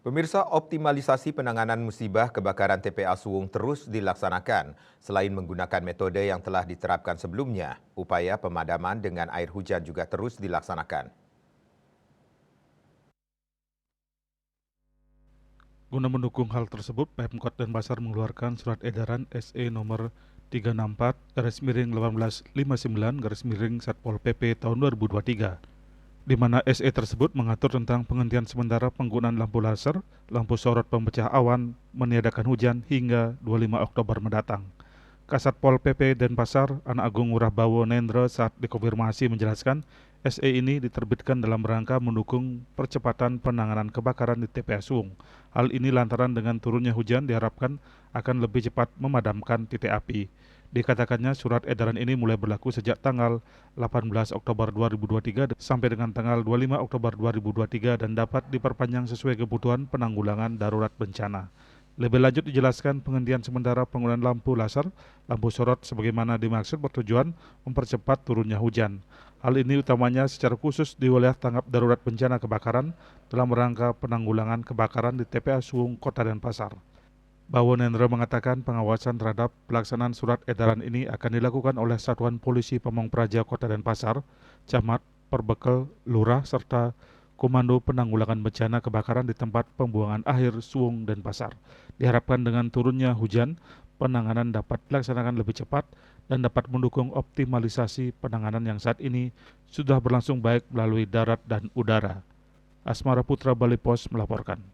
Pemirsa, optimalisasi penanganan musibah kebakaran TPA Suwung terus dilaksanakan. Selain menggunakan metode yang telah diterapkan sebelumnya, upaya pemadaman dengan air hujan juga terus dilaksanakan. Guna mendukung hal tersebut, Pemkot Denpasar mengeluarkan surat edaran SE nomor 364-1859 Satpol PP tahun 2023, di mana SE tersebut mengatur tentang penghentian sementara penggunaan lampu laser, lampu sorot pemecah awan, meniadakan hujan hingga 25 Oktober mendatang. Kasatpol PP Denpasar, Anak Agung Ngurah Bawo Nendro saat dikonfirmasi menjelaskan, SE ini diterbitkan dalam rangka mendukung percepatan penanganan kebakaran di TPA Suwung. Hal ini lantaran dengan turunnya hujan diharapkan akan lebih cepat memadamkan titik api. Dikatakannya surat edaran ini mulai berlaku sejak tanggal 18 Oktober 2023 sampai dengan tanggal 25 Oktober 2023 dan dapat diperpanjang sesuai kebutuhan penanggulangan darurat bencana. Lebih lanjut dijelaskan penghentian sementara penggunaan lampu laser, lampu sorot sebagaimana dimaksud bertujuan mempercepat turunnya hujan. Hal ini utamanya secara khusus di wilayah tanggap darurat bencana kebakaran dalam rangka penanggulangan kebakaran di TPA Suwung, Kota Denpasar. Bawo Nendro mengatakan pengawasan terhadap pelaksanaan surat edaran ini akan dilakukan oleh Satuan Polisi Pamong Praja Kota Denpasar, Camat, Perbekel, Lurah, serta Komando Penanggulangan Bencana Kebakaran di tempat pembuangan akhir Suwung Denpasar. Diharapkan dengan turunnya hujan, penanganan dapat dilaksanakan lebih cepat dan dapat mendukung optimalisasi penanganan yang saat ini sudah berlangsung baik melalui darat dan udara. Asmara Putra Bali Pos melaporkan.